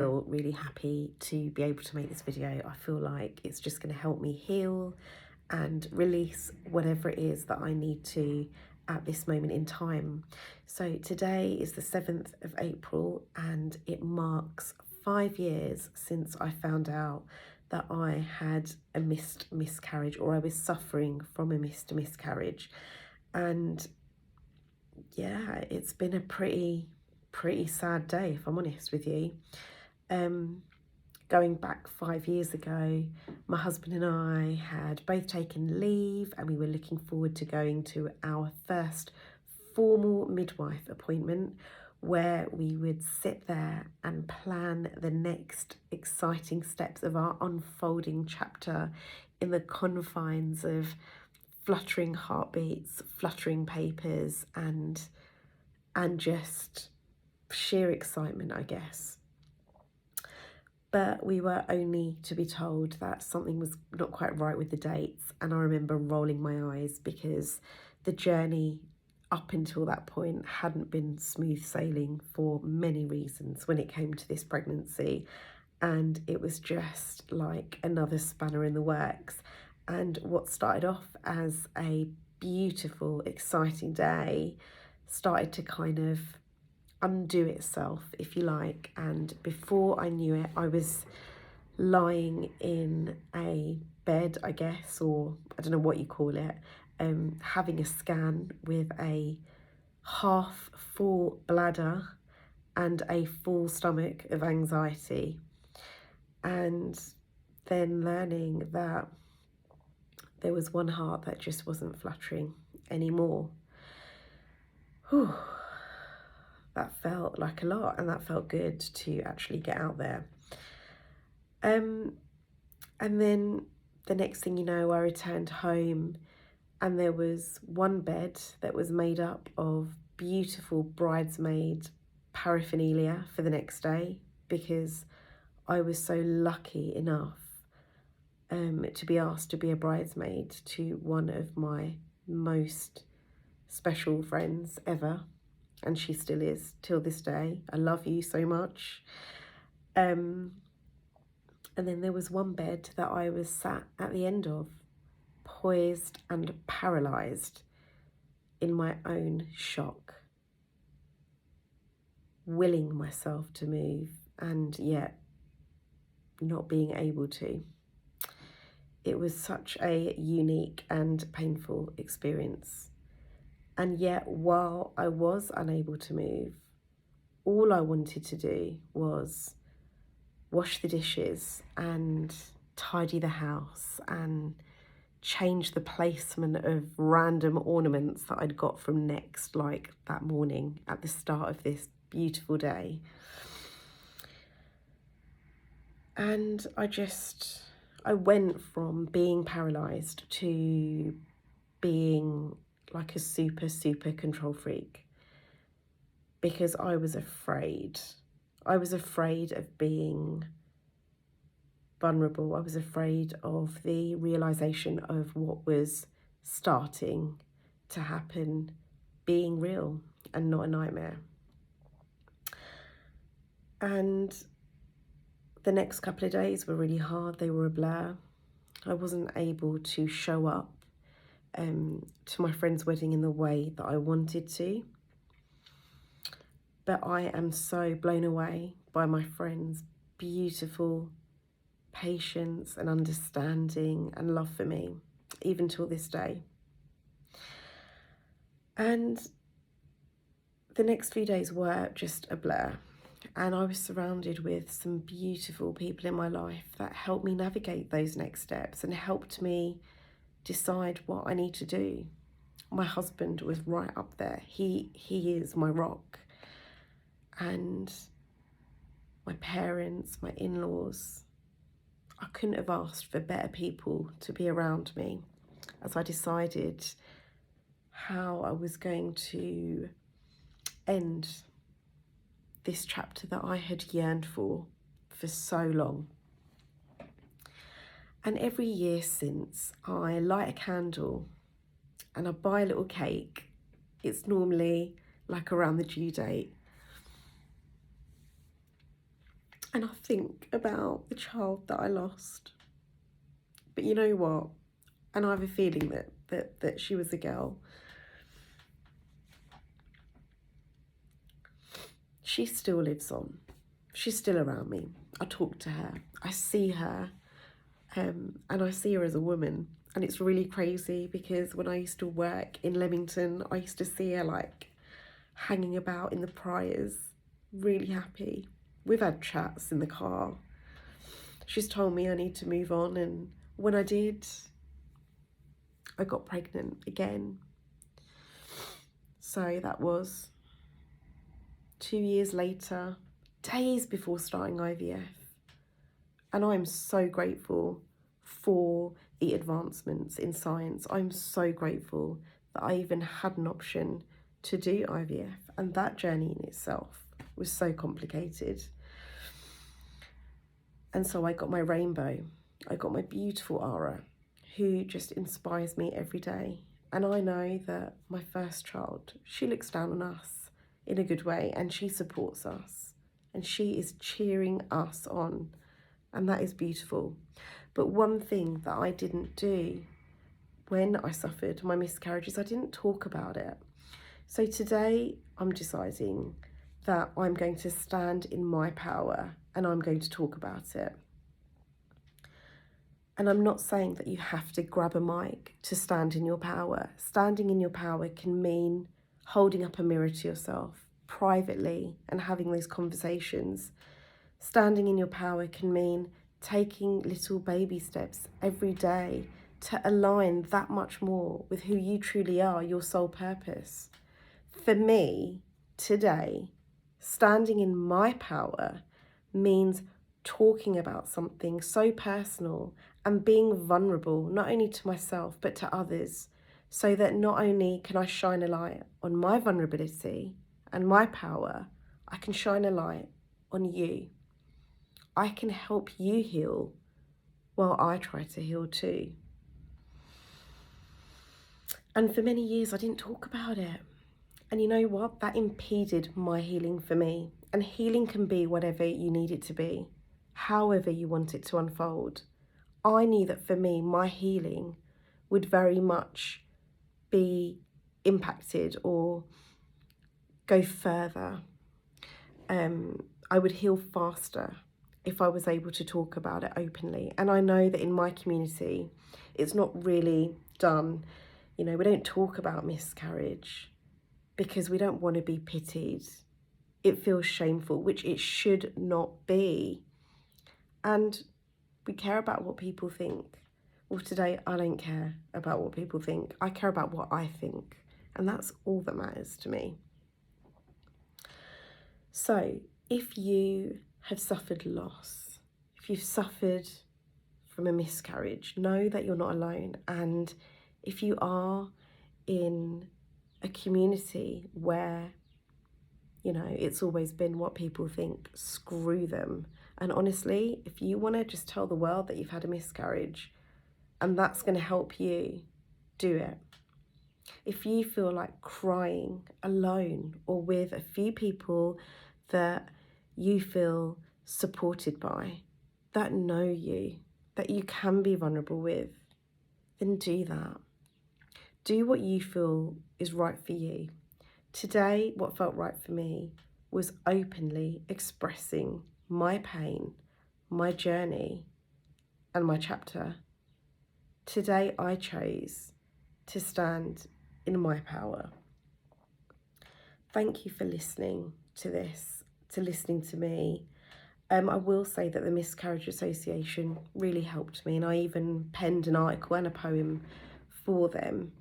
feel really happy to be able to make this video. I feel like it's just going to help me heal and release whatever it is that I need to at this moment in time. So today is the 7th of April and it marks 5 years since I found out that I had a miscarriage, or I was suffering from a miscarriage. And yeah, it's been a pretty sad day, if I'm honest with you. Going back 5 years ago, my husband and I had both taken leave and we were looking forward to going to our first formal midwife appointment, where we would sit there and plan the next exciting steps of our unfolding chapter in the confines of fluttering heartbeats, fluttering papers, and just sheer excitement, I guess. But we were only to be told that something was not quite right with the dates, and I remember rolling my eyes because the journey up until that point hadn't been smooth sailing for many reasons when it came to this pregnancy, and it was just like another spanner in the works. And what started off as a beautiful, exciting day started to kind of undo itself, if you like, and before I knew it, I was lying in a bed, I guess, or I don't know what you call it, having a scan with a half full bladder and a full stomach of anxiety, and then learning that there was one heart that just wasn't fluttering anymore. Whew. That felt like a lot, and that felt good to actually get out there. And then the next thing you know, I returned home and there was one bed that was made up of beautiful bridesmaid paraphernalia for the next day, because I was so lucky enough to be asked to be a bridesmaid to one of my most special friends ever. And she still is till this day. I love you so much. And then there was one bed that I was sat at the end of, poised and paralysed in my own shock, willing myself to move and yet not being able to. It was such a unique and painful experience. And yet, while I was unable to move, all I wanted to do was wash the dishes and tidy the house and change the placement of random ornaments that I'd got from Next, like that morning at the start of this beautiful day. And I went from being paralysed to being like a super control freak, because I was afraid. I was afraid of being vulnerable. I was afraid of the realization of what was starting to happen being real and not a nightmare. And the next couple of days were really hard. They were a blur. I wasn't able to show up to my friend's wedding in the way that I wanted to. But I am so blown away by my friend's beautiful patience and understanding and love for me, even till this day. And the next few days were just a blur. And I was surrounded with some beautiful people in my life that helped me navigate those next steps and helped me decide what I need to do. My husband was right up there. He is my rock. And my parents, my in-laws, I couldn't have asked for better people to be around me as I decided how I was going to end this chapter that I had yearned for so long. And every year since, I light a candle and I buy a little cake. It's normally like around the due date. And I think about the child that I lost. But you know what? And I have a feeling that she was a girl. She still lives on. She's still around me. I talk to her. I see her. And I see her as a woman. And it's really crazy because when I used to work in Leamington, I used to see her like hanging about in the Priors, really happy. We've had chats in the car. She's told me I need to move on, and when I did, I got pregnant again. So that was 2 years later, days before starting IVF. And I'm so grateful for the advancements in science. I'm so grateful that I even had an option to do IVF, and that journey in itself was so complicated. And so I got my rainbow. I got my beautiful Ara, who just inspires me every day. And I know that my first child, she looks down on us in a good way, and she supports us, and she is cheering us on, and that is beautiful. But one thing that I didn't do when I suffered my miscarriages, I didn't talk about it. So today I'm deciding that I'm going to stand in my power and I'm going to talk about it. And I'm not saying that you have to grab a mic to stand in your power. Standing in your power can mean holding up a mirror to yourself privately and having those conversations. Standing in your power can mean taking little baby steps every day to align that much more with who you truly are, your sole purpose. For me, today, standing in my power means talking about something so personal and being vulnerable, not only to myself, but to others, so that not only can I shine a light on my vulnerability and my power, I can shine a light on you. I can help you heal while I try to heal too. And for many years, I didn't talk about it. And you know what? That impeded my healing for me. And healing can be whatever you need it to be, however you want it to unfold. I knew that for me, my healing would very much be impacted or go further. I would heal faster if I was able to talk about it openly. And I know that in my community, it's not really done. You know, we don't talk about miscarriage because we don't want to be pitied. It feels shameful, which it should not be. And we care about what people think. Well, today I don't care about what people think. I care about what I think. And that's all that matters to me. So if you have suffered loss, if you've suffered from a miscarriage, know that you're not alone. And if you are in a community where, you know, it's always been what people think, screw them. And honestly, if you want to just tell the world that you've had a miscarriage and that's going to help you, do it. If you feel like crying alone or with a few people that you feel supported by, that know you, that you can be vulnerable with, then do that. Do what you feel is right for you. Today, what felt right for me was openly expressing my pain, my journey, and my chapter. Today, I chose to stand in my power. Thank you for listening to this, to listening to me. I will say that the Miscarriage Association really helped me, and I even penned an article and a poem for them.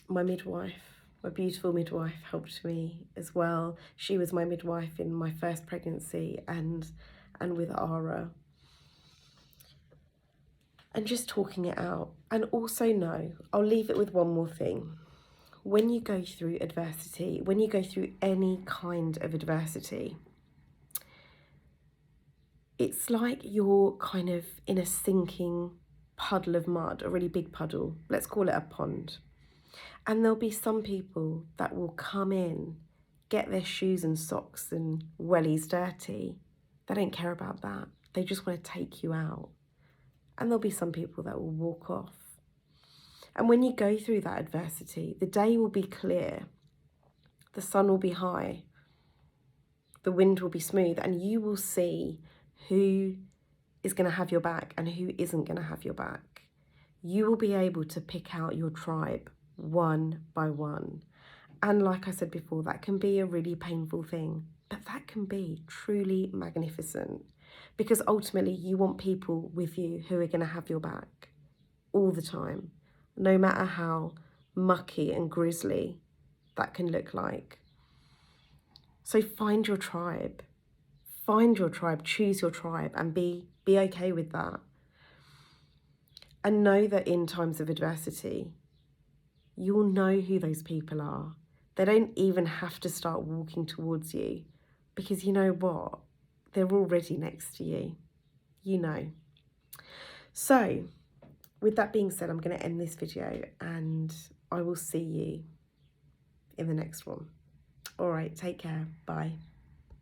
My midwife, my beautiful midwife, helped me as well. She was my midwife in my first pregnancy and with Ara. And just talking it out. And also know, I'll leave it with one more thing. When you go through adversity, when you go through any kind of adversity, it's like you're kind of in a sinking puddle of mud, a really big puddle. Let's call it a pond. And there'll be some people that will come in, get their shoes and socks and wellies dirty. They don't care about that. They just want to take you out. And there'll be some people that will walk off. And when you go through that adversity, the day will be clear, the sun will be high, the wind will be smooth, and you will see who is going to have your back and who isn't going to have your back. You will be able to pick out your tribe one by one. And like I said before, that can be a really painful thing, but that can be truly magnificent, because ultimately you want people with you who are going to have your back all the time, no matter how mucky and grisly that can look like. So find your tribe, choose your tribe, and be okay with that. And know that in times of adversity, you'll know who those people are. They don't even have to start walking towards you, because you know what? They're already next to you, you know. So with that being said, I'm going to end this video and I will see you in the next one. All right, take care. Bye.